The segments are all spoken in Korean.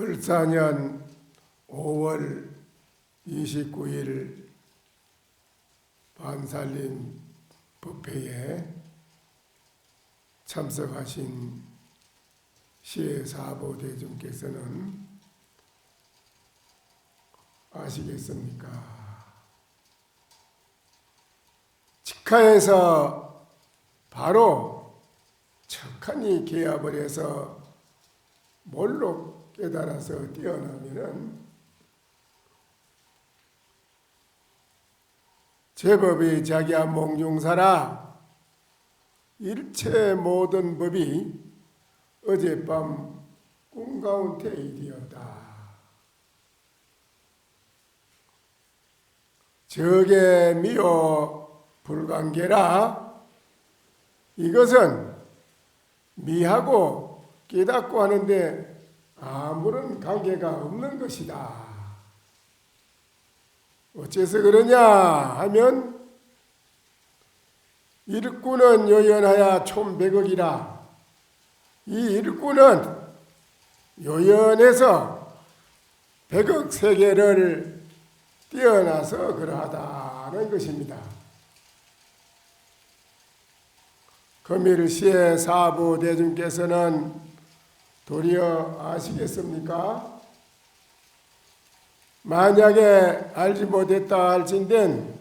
을사년 5월 29일 반살림 법회에 참석하신 시의 사보대중께서는 아시겠습니까? 직하에서 바로 척하니 개합을 해서 뭘로 깨달아서 뛰어나면은 제법이 자기야 몽중사라 일체 모든 법이 어젯밤 꿈 가운데 일이었다. 저게 미요 불관계라 이것은 미하고 깨닫고 하는데 아무런 관계가 없는 것이다. 어째서 그러냐 하면 일꾼은 요연하야 총100억이라 이 일꾼은 요연해서 100억 세계를 뛰어나서 그러하다는 것입니다. 금일시의 사부대중께서는 도리어 아시겠습니까? 만약에 알지 못했다 할진된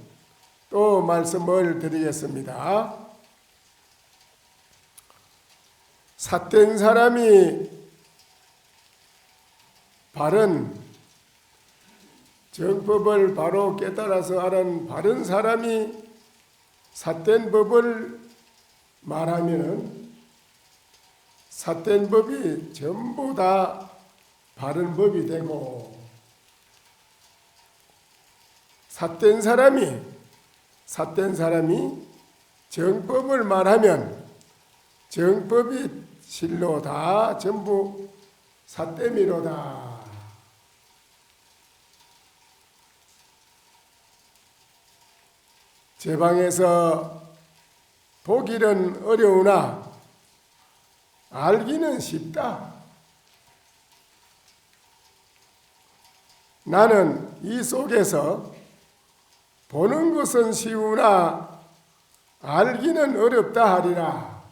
또 말씀을 드리겠습니다. 삿된 사람이 바른 정법을 바로 깨달아서 아는 바른 사람이 삿된 법을 말하면 삿된 법이 전부 다 바른 법이 되고 삿된 사람이 정법을 말하면 정법이 실로 다 전부 삿됨이로다. 제 방에서 보기는 어려우나 알기는 쉽다. 나는 이 속에서 보는 것은 쉬우나 알기는 어렵다 하리라.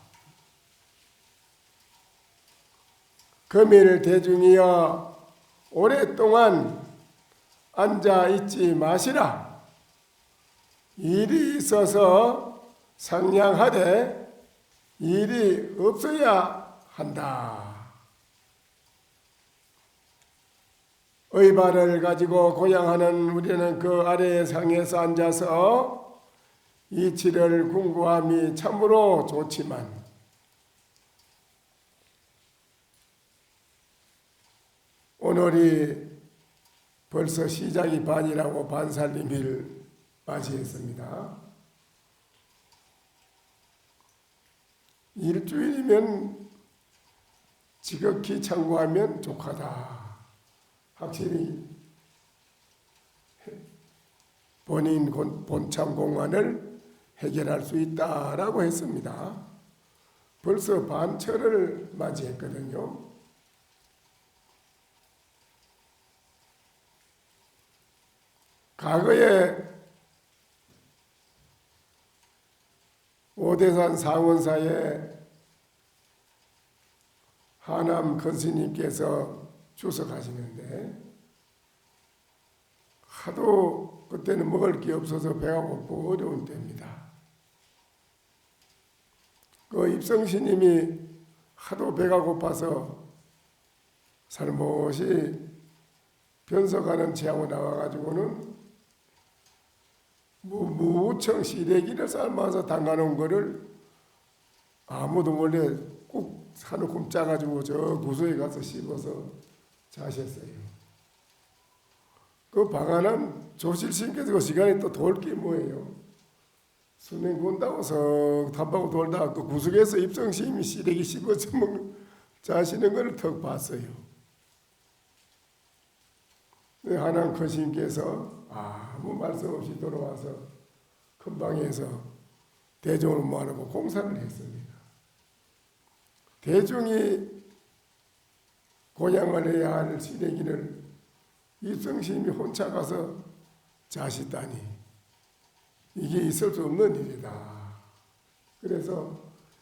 금일 대중이여 오랫동안 앉아 있지 마시라. 일이 있어서 상냥하되 일이 없어야 한다. 의발을 가지고 고향하는 우리는 그 아래의 상에서 앉아서 이치를 궁구함이 참으로 좋지만 오늘이 벌써 시작이 반이라고 반살림일 맞이했습니다. 일주일이면 지극히 참고하면 족하다. 확실히 본인 본참 공안을 해결할 수 있다라고 했습니다. 벌써 반철을 맞이했거든요. 과거에 오대산 상원사에 하남 근스님께서 주석하시는데 하도 그때는 먹을 게 없어서 배가 고프고 어려운 때입니다. 그 입성스님이 하도 배가 고파서 살못이 변석하는 체하고 나와가지고는 무청 시래기를 삶아서 담가놓은 거를 아무도 몰래 꾹 사놓고 짜가지고 저 구석에 가서 씹어서 자셨어요. 그 방안은 조실스님께서 그 시간에 또 돌 게 뭐예요? 수냉 본다고 석 탐하고 돌다가 그 구석에서 입성스님이 시래기 씹어서 자시는 걸 턱 봤어요. 하남 큰 스님께서 아무 말씀 없이 돌아와서 큰 방에서 대중을 모아놓고 공사를 했습니다. 대중이 고향을 해야 할 시래기를 입성심이 혼자 가서 자시다니 이게 있을 수 없는 일이다. 그래서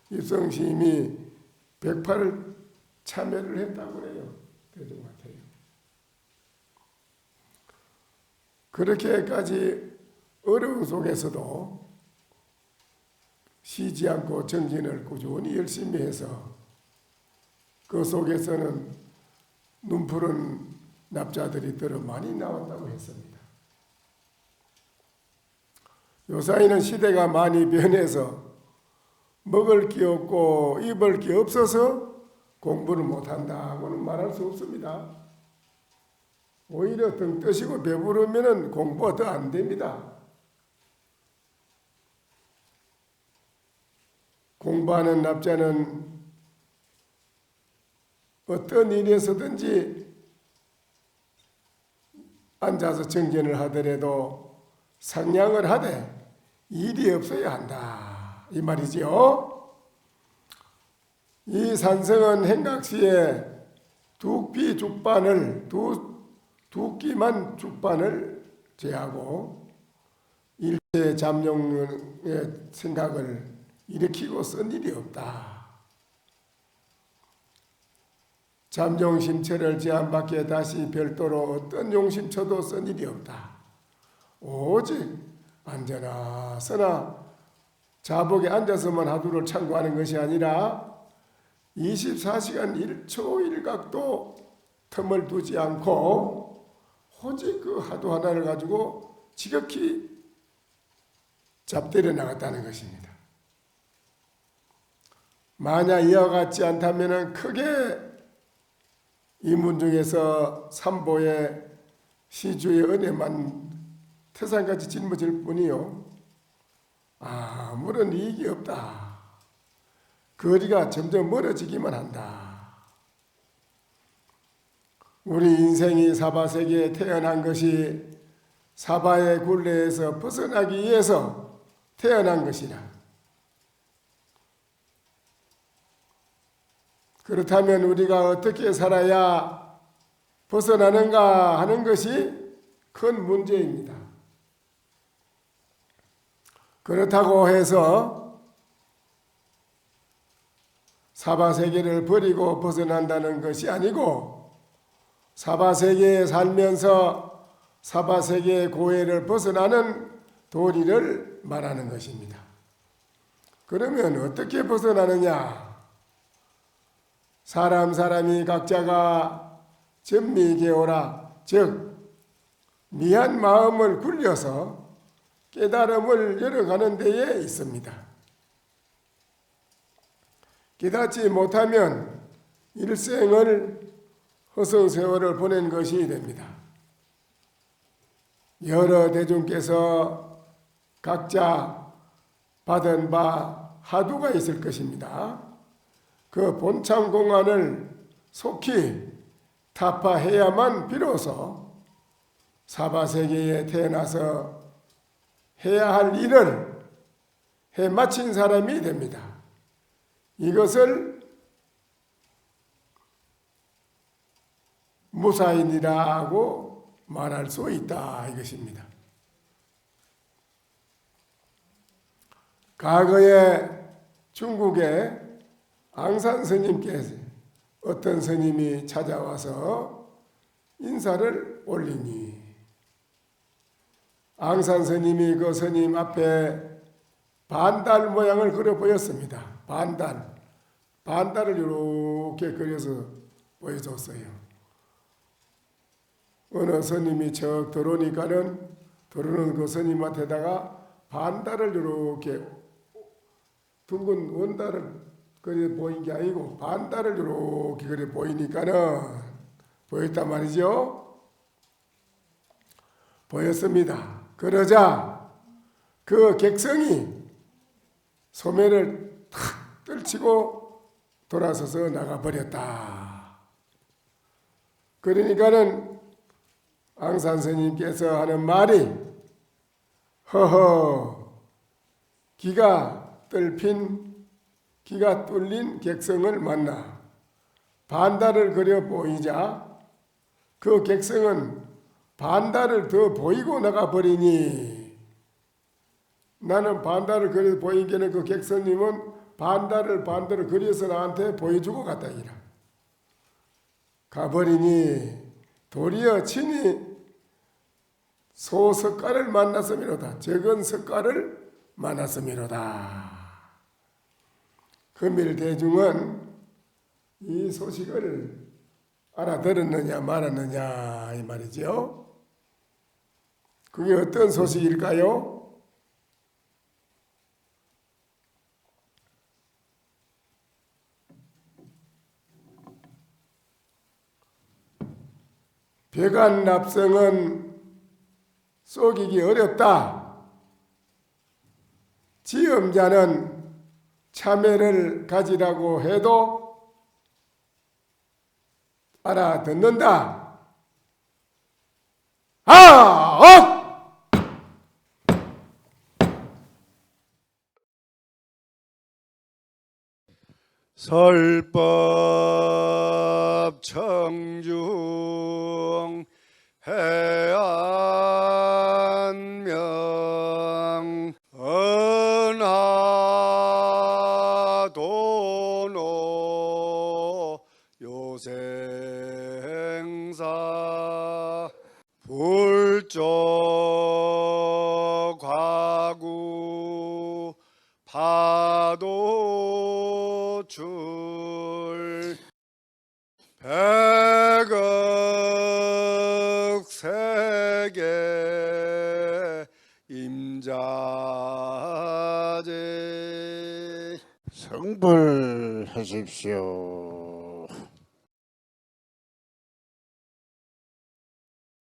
입성심이 108을 참여를 했다고 그래요. 대종마태요. 그렇게까지 어려운 속에서도 쉬지 않고 정진을 꾸준히 열심히 해서 그 속에서는 눈푸른 납자들이 들어 많이 나왔다고 했습니다. 요사이는 시대가 많이 변해서 먹을 게 없고 입을 게 없어서 공부를 못한다고는 말할 수 없습니다. 오히려 등 뜨시고 배부르면 공부가 더 안 됩니다. 공부하는 납자는 어떤 일에서든지 앉아서 정진을 하더라도 상냥을 하되 일이 없어야 한다. 이 말이지요. 이 산성은 행각시에 두 끼만 죽반을 제하고 일체 잠룡의 생각을 일으키고 쓴 일이 없다. 잠룡심처를 제한밖에 다시 별도로 어떤 용심처도 쓴 일이 없다. 오직 앉아나 서나 자복에 앉아서만 하두를 참고하는 것이 아니라 24시간 1초 1각도 틈을 두지 않고 오직 그 하두 하나를 가지고 지극히 잡들여 나갔다는 것입니다. 만약 이와 같지 않다면 크게 이 문중에서 삼보의 시주의 은혜만 태산같이 짊어질 뿐이요 아무런 이익이 없다. 거리가 점점 멀어지기만 한다. 우리 인생이 사바세계에 태어난 것이 사바의 굴레에서 벗어나기 위해서 태어난 것이라. 그렇다면 우리가 어떻게 살아야 벗어나는가 하는 것이 큰 문제입니다. 그렇다고 해서 사바세계를 버리고 벗어난다는 것이 아니고 사바세계에 살면서 사바세계의 고해를 벗어나는 도리를 말하는 것입니다. 그러면 어떻게 벗어나느냐? 사람이 각자가 전미개오라, 즉 미한 마음을 굴려서 깨달음을 열어가는 데에 있습니다. 깨닫지 못하면 일생을 허송세월을 보낸 것이 됩니다. 여러 대중께서 각자 받은 바 하두가 있을 것입니다. 그 본참 공안을 속히 타파해야만 비로소 사바세계에 태어나서 해야 할 일을 해 마친 사람이 됩니다. 이것을 무사인이라고 말할 수 있다 이것입니다. 과거에 중국에 앙산 스님께서 어떤 스님이 찾아와서 인사를 올리니 앙산 스님이 그 스님 앞에 반달 모양을 그려 보였습니다. 반달을 이렇게 그려서 보여줬어요. 어느 스님이 척 들어오니까는 들어오는 그 스님한테다가 반달을 이렇게 둥근 원달을 그래 보인 게 아니고 반달을 이렇게 그래 보이니까는 보였단 말이죠. 보였습니다. 그러자 그 객성이 소매를 탁 떨치고 돌아서서 나가버렸다. 그러니까는 앙산 스님께서 하는 말이 허허 기가 뚫린 객성을 만나 반달을 그려 보이자 그 객성은 반달을 더 보이고 나가 버리니 나는 반달을 그려 보이기에는 그 객성님은 반달을 반대로 그려서 나한테 보여주고 갔다 이라 가버리니 도리어 친히 소석가를 만났음이로다. 적은 석가를 만났음이로다. 금일대중은 이 소식을 알아들었느냐 말았느냐 이 말이죠. 그게 어떤 소식일까요? 벽안납성은 속이기 어렵다. 지음자는 참회를 가지라고 해도 알아듣는다. 설법 청중 해안명 은하도노 요생사 불조 과구 파도출 백억 세계 임자제 성불하십시오.